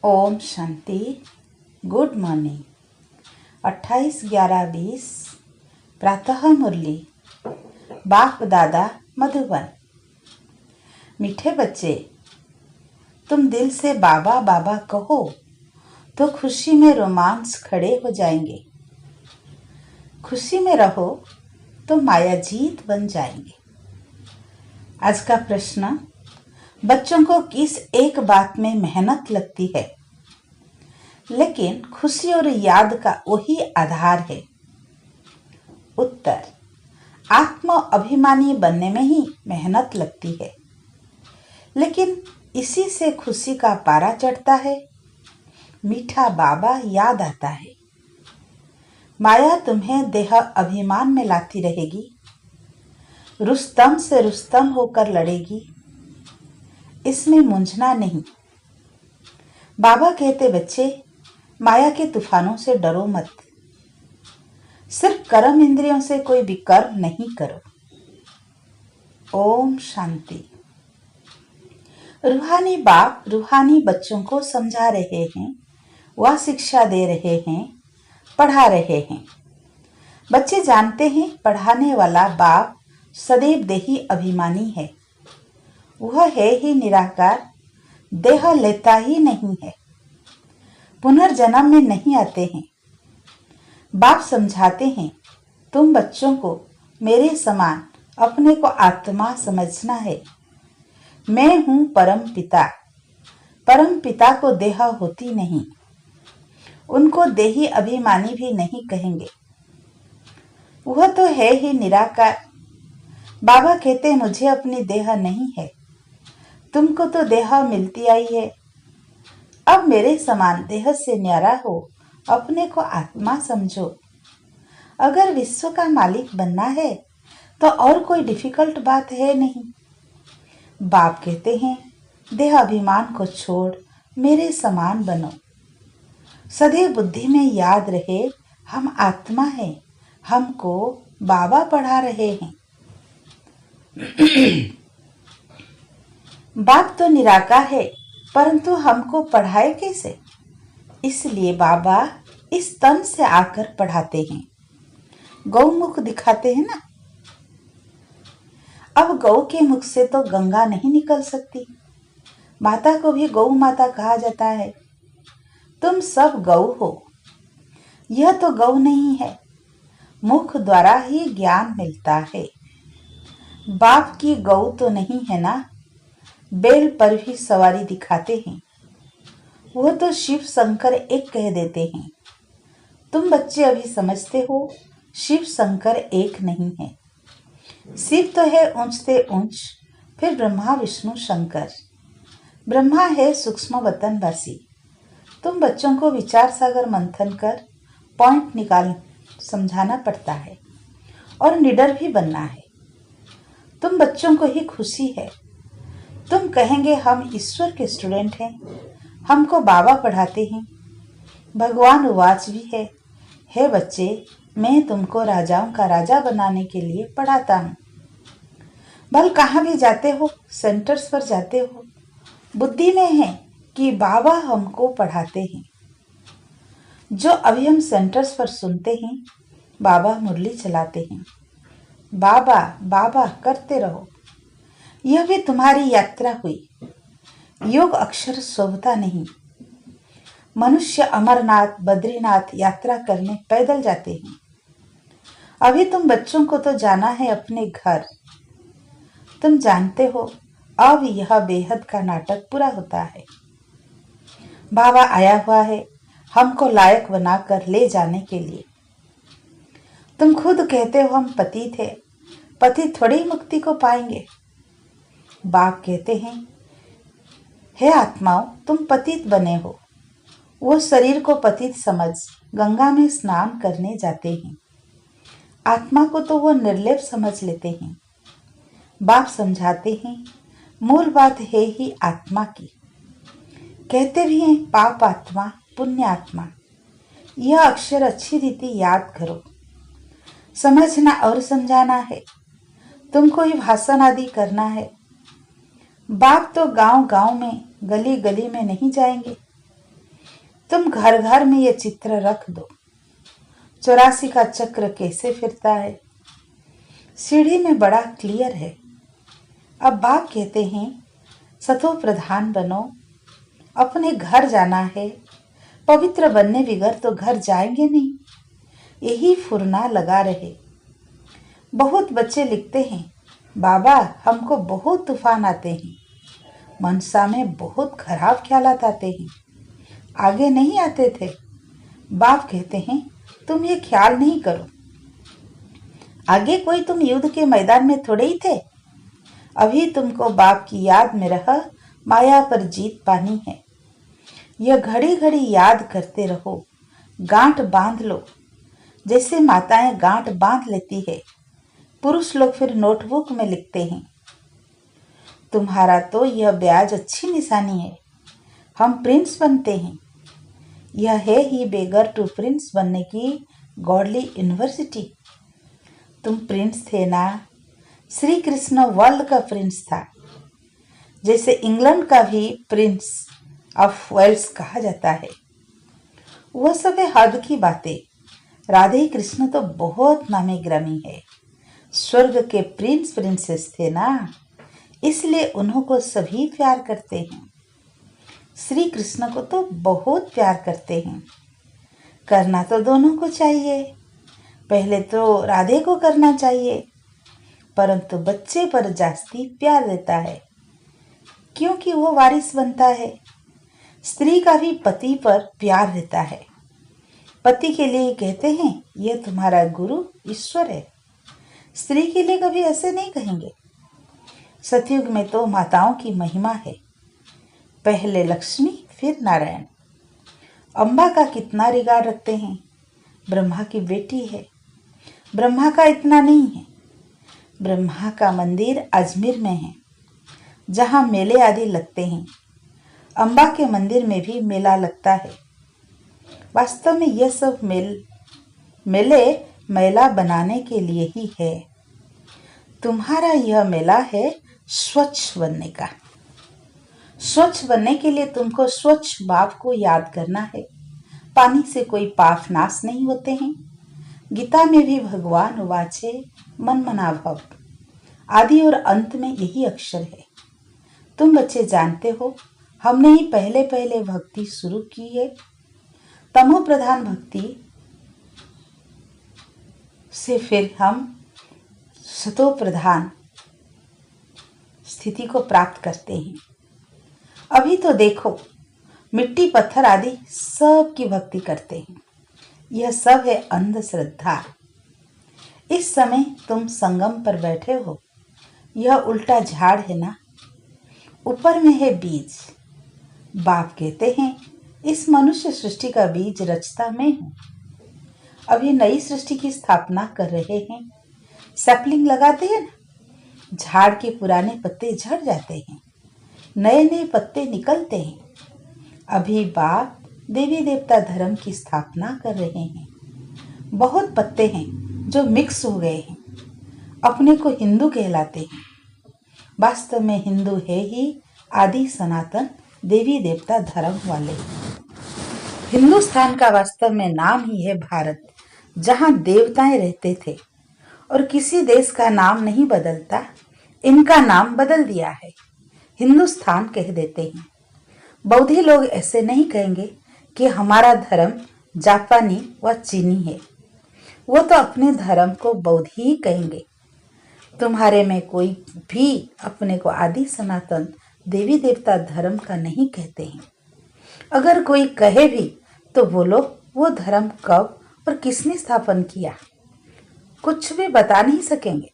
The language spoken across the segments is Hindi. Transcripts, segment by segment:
ओम शांति। Good morning. 28/11/20 प्रातः मुरली। बाप दादा मधुबन। मीठे बच्चे, तुम दिल से बाबा बाबा कहो तो खुशी में रोमांस खड़े हो जाएंगे। खुशी में रहो तो मायाजीत बन जाएंगे। आज का प्रश्न, बच्चों को किस एक बात में मेहनत लगती है लेकिन खुशी और याद का वही आधार है? उत्तर, आत्म अभिमानी बनने में ही मेहनत लगती है, लेकिन इसी से खुशी का पारा चढ़ता है। मीठा बाबा याद आता है। माया तुम्हें देह अभिमान में लाती रहेगी, रुस्तम से रुस्तम होकर लड़ेगी। इसमें मूंझना नहीं। बाबा कहते, बच्चे माया के तूफानों से डरो मत, सिर्फ कर्म इंद्रियों से कोई विकर्म नहीं करो। ओम शांति। रूहानी बाप रूहानी बच्चों को समझा रहे हैं, वह शिक्षा दे रहे हैं, पढ़ा रहे हैं। बच्चे जानते हैं पढ़ाने वाला बाप सदैव देही अभिमानी है। वह है ही निराकार, देह लेता ही नहीं है, पुनर्जन्म में नहीं आते हैं। बाप समझाते हैं, तुम बच्चों को मेरे समान अपने को आत्मा समझना है। मैं हूँ परम पिता। परम पिता को देह होती नहीं, उनको देही अभिमानी भी नहीं कहेंगे। वह तो है ही निराकार। बाबा कहते, मुझे अपनी देह नहीं है, तुमको तो देह मिलती आई है। अब मेरे समान देह से न्यारा हो, अपने को आत्मा समझो। अगर विश्व का मालिक बनना है तो और कोई डिफिकल्ट बात है नहीं। बाप कहते हैं, देह अभिमान को छोड़ मेरे समान बनो। सदैव बुद्धि में याद रहे, हम आत्मा हैं, हमको बाबा पढ़ा रहे हैं। बाप तो निराकार है, परंतु हमको पढ़ाए कैसे? इसलिए बाबा इस तन से आकर पढ़ाते हैं। गौमुख दिखाते हैं ना। अब गौ के मुख से तो गंगा नहीं निकल सकती। माता को भी गौ माता कहा जाता है। तुम सब गौ हो। यह तो गौ नहीं है, मुख द्वारा ही ज्ञान मिलता है। बाप की गौ तो नहीं है ना। बैल पर भी सवारी दिखाते हैं, वो तो शिव शंकर एक कह देते हैं। तुम बच्चे अभी समझते हो, शिव शंकर एक नहीं है। शिव तो है ऊंच से ऊंच, फिर ब्रह्मा विष्णु शंकर। ब्रह्मा है सूक्ष्म वतनवासी। तुम बच्चों को विचार सागर मंथन कर पॉइंट निकाल समझाना पड़ता है और निडर भी बनना है। तुम बच्चों को ही खुशी है। तुम कहेंगे, हम ईश्वर के स्टूडेंट हैं, हमको बाबा पढ़ाते हैं। भगवान उवाच भी है, हे बच्चे, मैं तुमको राजाओं का राजा बनाने के लिए पढ़ाता हूँ। भल कहाँ भी जाते हो, सेंटर्स पर जाते हो, बुद्धि में है कि बाबा हमको पढ़ाते हैं। जो अभी हम सेंटर्स पर सुनते हैं, बाबा मुरली चलाते हैं, बाबा बाबा करते रहो। यह भी तुम्हारी यात्रा हुई। योग अक्षर शोभता नहीं। मनुष्य अमरनाथ बद्रीनाथ यात्रा करने पैदल जाते हैं। अभी तुम बच्चों को तो जाना है अपने घर। तुम जानते हो, अब यह बेहद का नाटक पूरा होता है। बाबा आया हुआ है हमको लायक बनाकर ले जाने के लिए। तुम खुद कहते हो हम पतित थे, पति थोड़ी मुक्ति को पाएंगे। बाप कहते हैं, हे आत्माओं, तुम पतित बने हो। वो शरीर को पतित समझ गंगा में स्नान करने जाते हैं। आत्मा को तो वो निर्लेप समझ लेते हैं। बाप समझाते हैं, मूल बात है ही आत्मा की। कहते भी हैं, पाप आत्मा पुण्य आत्मा। यह अक्षर अच्छी रीति याद करो। समझना और समझाना है, तुमको ही भाषण आदि करना है। बाप तो गांव गांव में गली गली में नहीं जाएंगे। तुम घर घर में ये चित्र रख दो, 84 का चक्र कैसे फिरता है। सीढ़ी में बड़ा क्लियर है। अब बाप कहते हैं सतो प्रधान बनो, अपने घर जाना है। पवित्र बनने बिगर तो घर जाएंगे नहीं, यही फुरना लगा रहे। बहुत बच्चे लिखते हैं बाबा हमको बहुत तूफान आते हैं, मनसा में बहुत खराब ख्यालात आते हैं, आगे नहीं आते थे। बाप कहते हैं तुम ये ख्याल नहीं करो, आगे कोई तुम युद्ध के मैदान में थोड़े ही थे। अभी तुमको बाप की याद में रह माया पर जीत पानी है। यह घड़ी घड़ी याद करते रहो, गांठ बांध लो। जैसे माताएं गांठ बांध लेती है, पुरुष लोग फिर नोटबुक में लिखते हैं। तुम्हारा तो यह ब्याज अच्छी निशानी है, हम प्रिंस बनते हैं। यह है ही बेगर टू प्रिंस बनने की गॉडली यूनिवर्सिटी। तुम प्रिंस थे ना, श्री कृष्ण वर्ल्ड का प्रिंस था, जैसे इंग्लैंड का भी प्रिंस ऑफ वेल्स कहा जाता है। वह सब है हद की बातें। राधे कृष्ण तो बहुत नामी ग्रामी है, स्वर्ग के प्रिंस प्रिंसेस थे ना, इसलिए उन्हों को सभी प्यार करते हैं। श्री कृष्ण को तो बहुत प्यार करते हैं। करना तो दोनों को चाहिए, पहले तो राधे को करना चाहिए, परंतु बच्चे पर जास्ती प्यार देता है क्योंकि वो वारिस बनता है। स्त्री का भी पति पर प्यार रहता है। पति के लिए कहते हैं यह तुम्हारा गुरु ईश्वर है, स्त्री के लिए कभी ऐसे नहीं कहेंगे। सतयुग में तो माताओं की महिमा है, पहले लक्ष्मी फिर नारायण। अम्बा का कितना रिगार्ड रखते हैं, ब्रह्मा की बेटी है। ब्रह्मा का इतना नहीं है। ब्रह्मा का मंदिर अजमेर में है, जहाँ मेले आदि लगते हैं। अम्बा के मंदिर में भी मेला लगता है। वास्तव में यह सब मेले मेला बनाने के लिए ही है। तुम्हारा यह मेला है स्वच्छ बनने का। स्वच्छ बनने के लिए तुमको स्वच्छ बाप को याद करना है। पानी से कोई पाप नाश नहीं होते हैं। गीता में भी भगवान वाचे मन मना भव, आदि और अंत में यही अक्षर है। तुम बच्चे जानते हो, हमने ही पहले पहले भक्ति शुरू की है। तमो प्रधान भक्ति से फिर हम सतो प्रधान स्थिति को प्राप्त करते हैं। अभी तो देखो, मिट्टी पत्थर आदि सब की भक्ति करते हैं। यह सब है अंधश्रद्धा। इस समय तुम संगम पर बैठे हो, यह उल्टा झाड़ है ना, ऊपर में है बीज। बाप कहते हैं इस मनुष्य सृष्टि का बीज रचता मैं हूं। अभी नई सृष्टि की स्थापना कर रहे हैं। सैपलिंग लगाते हैं ना, झाड़ के पुराने पत्ते झड़ जाते हैं, नए नए पत्ते निकलते हैं। अभी बाप देवी देवता धर्म की स्थापना कर रहे हैं। बहुत पत्ते हैं जो मिक्स हो गए हैं, अपने को हिंदू कहलाते हैं। वास्तव में हिंदू है ही आदि सनातन देवी देवता धर्म वाले। हिंदुस्तान का वास्तव में नाम ही है भारत, जहाँ देवताएं रहते थे, और किसी देश का नाम नहीं बदलता। इनका नाम बदल दिया है, हिंदुस्तान कह देते हैं। बौद्धि लोग ऐसे नहीं कहेंगे कि हमारा धर्म जापानी व चीनी है, वो तो अपने धर्म को बौद्ध ही कहेंगे। तुम्हारे में कोई भी अपने को आदि सनातन देवी देवता धर्म का नहीं कहते हैं। अगर कोई कहे भी तो बोलो वो धर्म कब और किसने स्थापन किया, कुछ भी बता नहीं सकेंगे।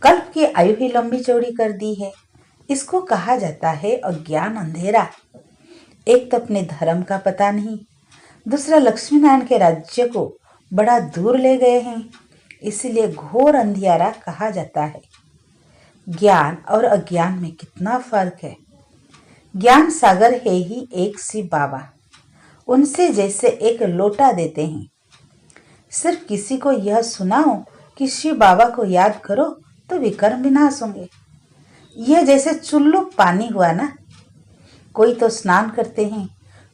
कल्प की आयु ही लंबी चौड़ी कर दी है। इसको कहा जाता है अज्ञान अंधेरा। एक तो अपने धर्म का पता नहीं, दूसरा लक्ष्मी नारायण के राज्य को बड़ा दूर ले गए हैं, इसलिए घोर अंधियारा कहा जाता है। ज्ञान और अज्ञान में कितना फर्क है। ज्ञान सागर है ही एक शिव बाबा, उनसे जैसे एक लोटा देते हैं। सिर्फ किसी को यह सुनाओ कि शिव बाबा को याद करो तो विकर्म विनाश होंगे। यह जैसे चुल्लू पानी हुआ ना, कोई तो स्नान करते हैं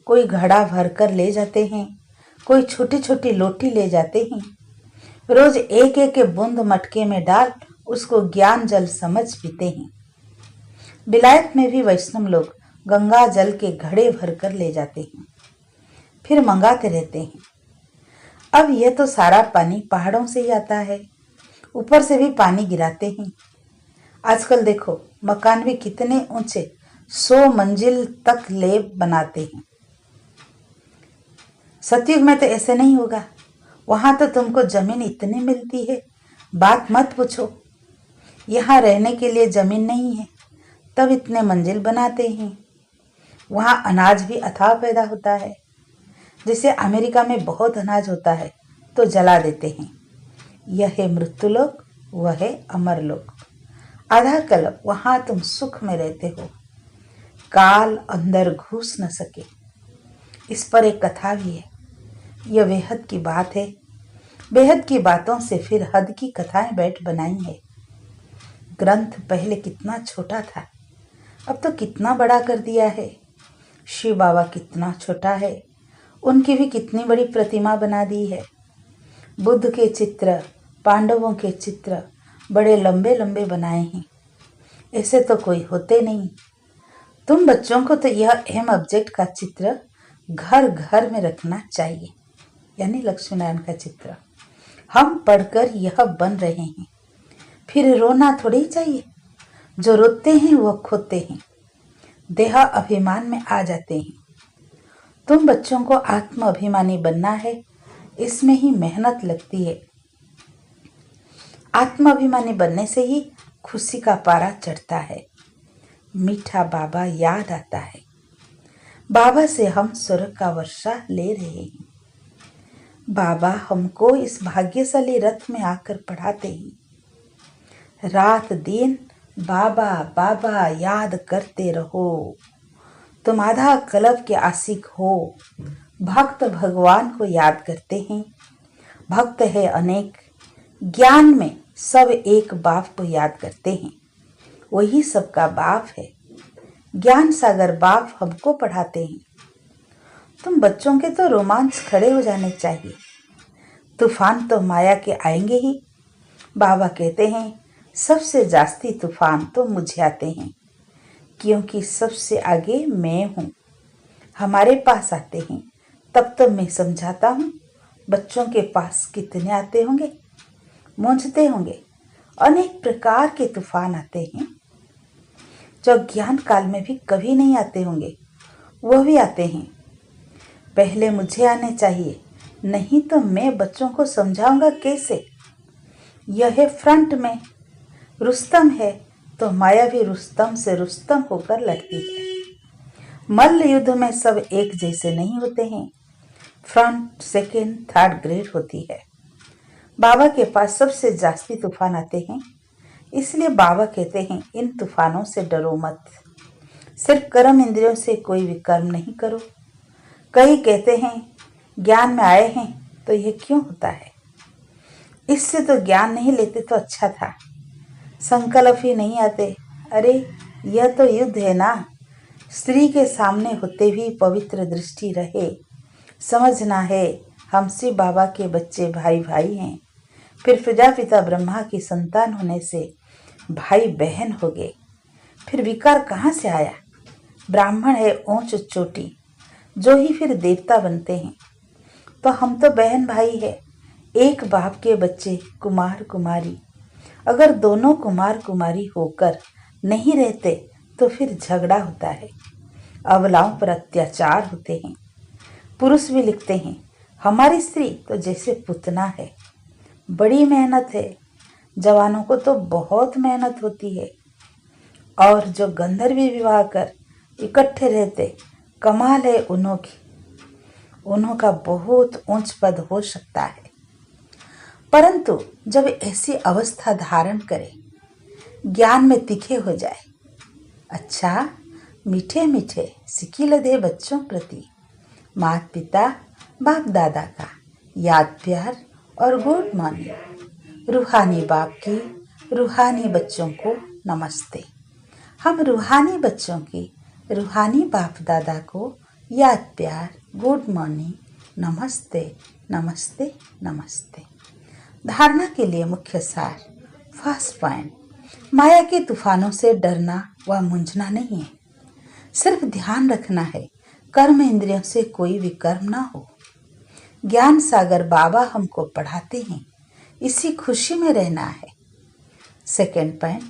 कोई घड़ा भर कर ले जाते हैं, कोई छोटी छोटी लोटी ले जाते हैं। रोज एक एक बूंद मटके में डाल उसको ज्ञान जल समझ पीते हैं। विलायत में भी वैष्णव लोग गंगा जल के घड़े भर कर ले जाते हैं, फिर मंगाते रहते हैं। अब यह तो सारा पानी पहाड़ों से ही आता है, ऊपर से भी पानी गिराते हैं। आजकल देखो मकान भी कितने ऊंचे 100 मंजिल तक लेप बनाते हैं। सतयुग में तो ऐसे नहीं होगा, वहां तो तुमको जमीन इतनी मिलती है, बात मत पूछो। यहाँ रहने के लिए जमीन नहीं है, तब इतने मंजिल बनाते हैं। वहाँ अनाज भी अथाह पैदा होता है। जैसे अमेरिका में बहुत अनाज होता है तो जला देते हैं। यह है मृत्युलोक, वह है अमरलोक। आधा कल्प वहाँ तुम सुख में रहते हो, काल अंदर घुस न सके। इस पर एक कथा भी है। यह बेहद की बात है। बेहद की बातों से फिर हद की कथाएं बैठ बनाई है। ग्रंथ पहले कितना छोटा था, अब तो कितना बड़ा कर दिया है। शिव बाबा कितना छोटा है, उनकी भी कितनी बड़ी प्रतिमा बना दी है। बुद्ध के चित्र, पांडवों के चित्र बड़े लंबे लंबे बनाए हैं। ऐसे तो कोई होते नहीं। तुम बच्चों को तो यह अहम ऑब्जेक्ट का चित्र घर घर में रखना चाहिए, यानी लक्ष्मी नारायण का चित्र। हम पढ़कर यह बन रहे हैं, फिर रोना थोड़ी चाहिए। जो रोते हैं वह खोते हैं, देह अभिमान में आ जाते हैं। तुम बच्चों को आत्म अभिमानी बनना है, इसमें ही मेहनत लगती है। आत्म अभिमानी बनने से ही खुशी का पारा चढ़ता है। मीठा बाबा याद आता है। बाबा से हम स्वर्ग का वर्षा ले रहे हैं। बाबा हमको इस भाग्यशाली रथ में आकर पढ़ाते हैं। रात दिन बाबा बाबा याद करते रहो। तुम आधा कल्प के आशिक हो। भक्त भगवान को याद करते हैं। भक्त है अनेक, ज्ञान में सब एक बाप को याद करते हैं। वही सबका बाप है। ज्ञान सागर बाप हमको पढ़ाते हैं। तुम बच्चों के तो रोमांच खड़े हो जाने चाहिए। तूफान तो माया के आएंगे ही। बाबा कहते हैं सबसे जास्ती तूफान तो मुझे आते हैं, क्योंकि सबसे आगे मैं हूँ। हमारे पास आते हैं तब तो मैं समझाता हूँ। बच्चों के पास कितने आते होंगे, मूंझते होंगे। अनेक प्रकार के तूफान आते हैं जो ज्ञान काल में भी कभी नहीं आते होंगे, वह भी आते हैं। पहले मुझे आने चाहिए, नहीं तो मैं बच्चों को समझाऊंगा कैसे। यह है फ्रंट में। रुस्तम है तो माया भी रुस्तम से रुस्तम होकर लड़ती है। मल्ल युद्ध में सब एक जैसे नहीं होते हैं। फ्रंट, सेकेंड, थर्ड ग्रेड होती है। बाबा के पास सबसे जास्ती तूफान आते हैं, इसलिए बाबा कहते हैं इन तूफानों से डरो मत। सिर्फ कर्म इंद्रियों से कोई भी कर्म नहीं करो। कई कहते हैं ज्ञान में आए हैं तो यह क्यों होता है। इससे तो ज्ञान नहीं लेते तो अच्छा था। संकल्प ही नहीं आते। अरे यह तो युद्ध है ना। स्त्री के सामने होते भी पवित्र दृष्टि रहे। समझना है हम शिव बाबा के बच्चे भाई भाई हैं। फिर प्रजापिता ब्रह्मा की संतान होने से भाई बहन हो गए। फिर विकार कहाँ से आया। ब्राह्मण है ऊंच चोटी, जो ही फिर देवता बनते हैं। तो हम तो बहन भाई है, एक बाप के बच्चे, कुमार कुमारी। अगर दोनों कुमार कुमारी होकर नहीं रहते तो फिर झगड़ा होता है, अबलाओं पर अत्याचार होते हैं। पुरुष भी लिखते हैं हमारी स्त्री तो जैसे पुतना है, बड़ी मेहनत है। जवानों को तो बहुत मेहनत होती है। और जो गंधर्वी विवाह कर इकट्ठे रहते, कमाल है उन्हों की। उन्हों का बहुत ऊंच पद हो सकता है, परंतु जब ऐसी अवस्था धारण करे, ज्ञान में तीखे हो जाए, अच्छा मीठे मीठे सिकिल दे बच्चों प्रति माता पिता बाप दादा का याद प्यार और गुड मॉर्निंग। रूहानी बाप की रूहानी बच्चों को नमस्ते। हम रूहानी बच्चों की रूहानी बाप दादा को याद प्यार, गुड मॉर्निंग, नमस्ते नमस्ते नमस्ते। धारणा के लिए मुख्य सार। फर्स्ट पॉइंट, माया के तूफानों से डरना व मूंझना नहीं है, सिर्फ ध्यान रखना है कर्म इंद्रियों से कोई विकर्म ना हो। ज्ञान सागर बाबा हमको पढ़ाते हैं, इसी खुशी में रहना है। सेकेंड पॉइंट,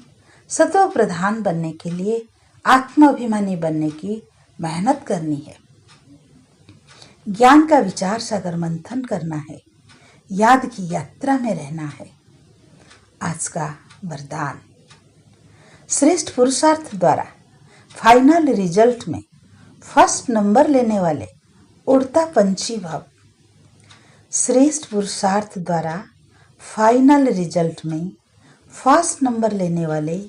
सत्व प्रधान बनने के लिए आत्माभिमानी बनने की मेहनत करनी है। ज्ञान का विचार सागर मंथन करना है, याद की यात्रा में रहना है। आज का वरदान, श्रेष्ठ पुरुषार्थ द्वारा फाइनल रिजल्ट में फर्स्ट नंबर लेने वाले उड़ता पंछी भव। श्रेष्ठ पुरुषार्थ द्वारा फाइनल रिजल्ट में फर्स्ट नंबर लेने वाले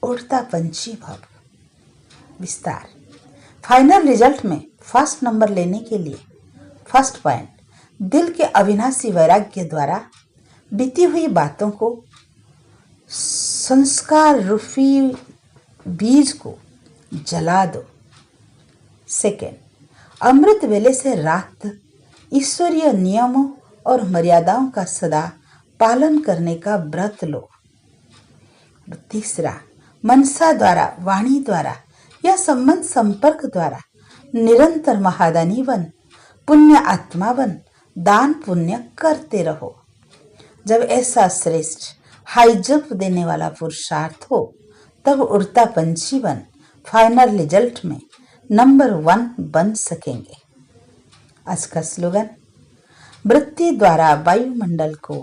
उड़ता पंछी भव। विस्तार, फाइनल रिजल्ट में फर्स्ट नंबर लेने के लिए फर्स्ट पॉइंट, दिल के अविनाशी वैराग्य द्वारा बीती हुई बातों को, संस्कार रूपी बीज को जला दो। सेकेंड, अमृत वेले से रात ईश्वरीय नियमों और मर्यादाओं का सदा पालन करने का व्रत लो। तीसरा, मनसा द्वारा, वाणी द्वारा या संबंध संपर्क द्वारा निरंतर महादानी बन, पुण्य आत्मा बन, दान पुण्य करते रहो। जब ऐसा श्रेष्ठ हाई जंप देने वाला पुरुषार्थ हो, तब उड़ता पंछी बन फाइनल रिजल्ट में नंबर 1 बन सकेंगे। आज का स्लोगन, वृत्ति द्वारा वायुमंडल को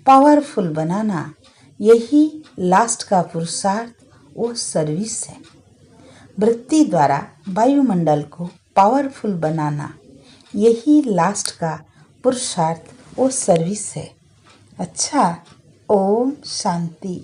पावरफुल बनाना, यही लास्ट का पुरुषार्थ वो सर्विस है। वृत्ति द्वारा वायुमंडल को पावरफुल बनाना, यही लास्ट का पुरुषार्थ वो सर्विस है। अच्छा, ओम शांति।